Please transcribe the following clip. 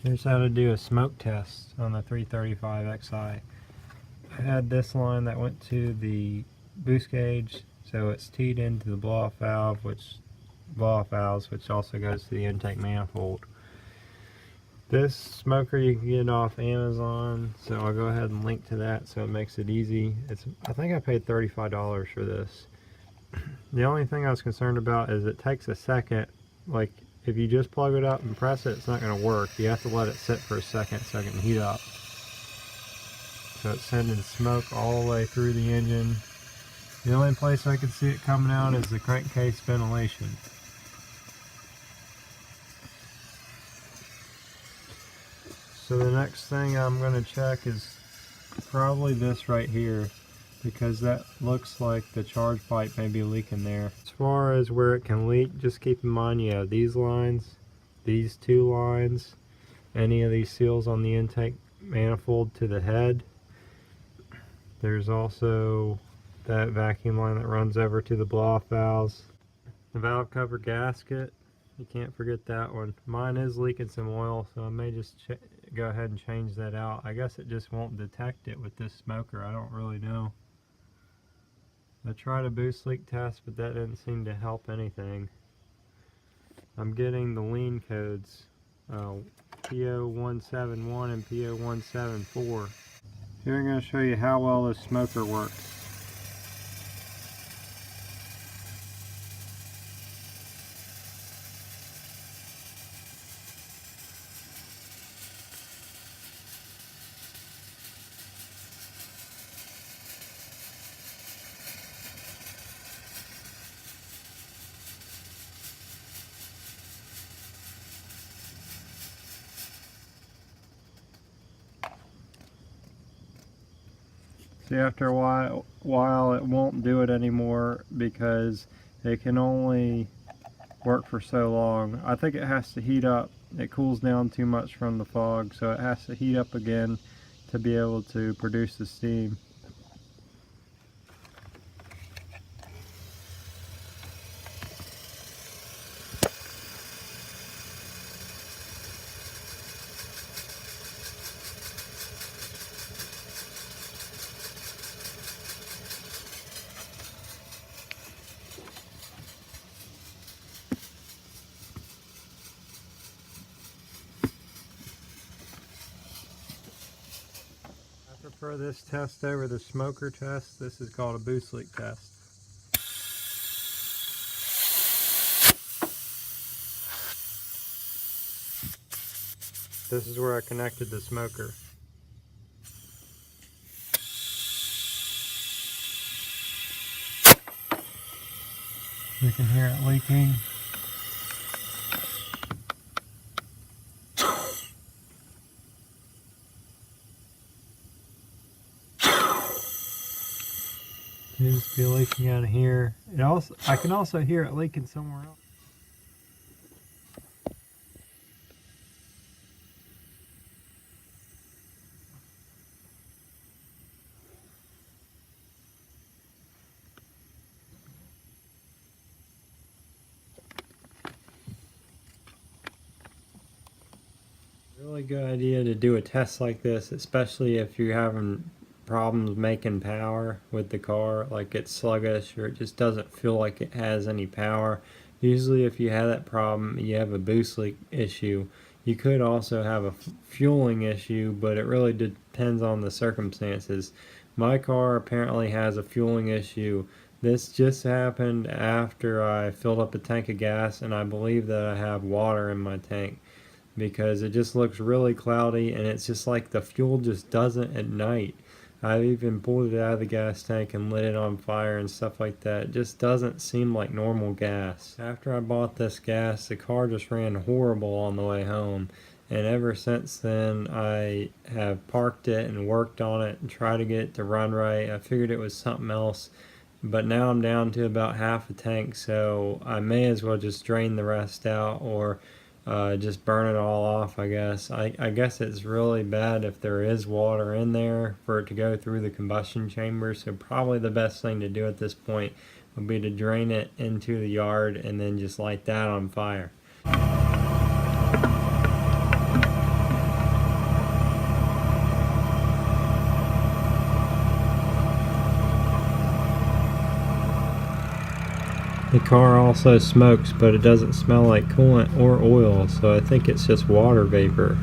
Here's how to do a smoke test on the 335 XI. I had this line that went to the boost gauge, so it's teed into the blow-off valve, which also goes to the intake manifold. This smoker you can get off Amazon, so I'll go ahead and link to that so it makes it easy. I think I paid $35 for this. The only thing I was concerned about is it takes a second. Like, if you just plug it up and press it, it's not going to work. You have to let it sit for a second so it can heat up. So it's sending smoke all the way through the engine. The only place I can see it coming out is the crankcase ventilation. So the next thing I'm going to check is probably this right here, because that looks like the charge pipe may be leaking there. As far as where it can leak, just keep in mind you have these lines, these two lines, any of these seals on the intake manifold to the head. There's also that vacuum line that runs over to the blow-off valves. The valve cover gasket, you can't forget that one. Mine is leaking some oil, so I may just go ahead and change that out. I guess it just won't detect it with this smoker, I don't really know. I tried a boost leak test, but that didn't seem to help anything. I'm getting the lean codes, PO171 and PO174. Here I'm going to show you how well this smoker works. See, after a while it won't do it anymore because it can only work for so long. I think it has to heat up. It cools down too much from the fog, so it has to heat up again to be able to produce the steam. I prefer this test over the smoker test. This is called a boost leak test. This is where I connected the smoker. You can hear it leaking. It just be leaking out of here. I can also hear it leaking somewhere else. Really good idea to do a test like this, especially if you're having problems making power with the car, like it's sluggish or it just doesn't feel like it has any power. Usually if you have that problem, you have a boost leak issue. You could also have a fueling issue, but it really depends on the circumstances. My car apparently has a fueling issue. This just happened after I filled up a tank of gas, and I believe that I have water in my tank, because it just looks really cloudy and it's just like the fuel just doesn't ignite. I've even pulled it out of the gas tank and lit it on fire and stuff like that. It just doesn't seem like normal gas. After I bought this gas, the car just ran horrible on the way home, and ever since then I have parked it and worked on it and tried to get it to run right. I figured it was something else, but now I'm down to about half a tank, so I may as well just drain the rest out or just burn it all off, I guess. I guess it's really bad if there is water in there for it to go through the combustion chamber, so probably the best thing to do at this point would be to drain it into the yard and then just light that on fire. The car also smokes, but it doesn't smell like coolant or oil, so I think it's just water vapor.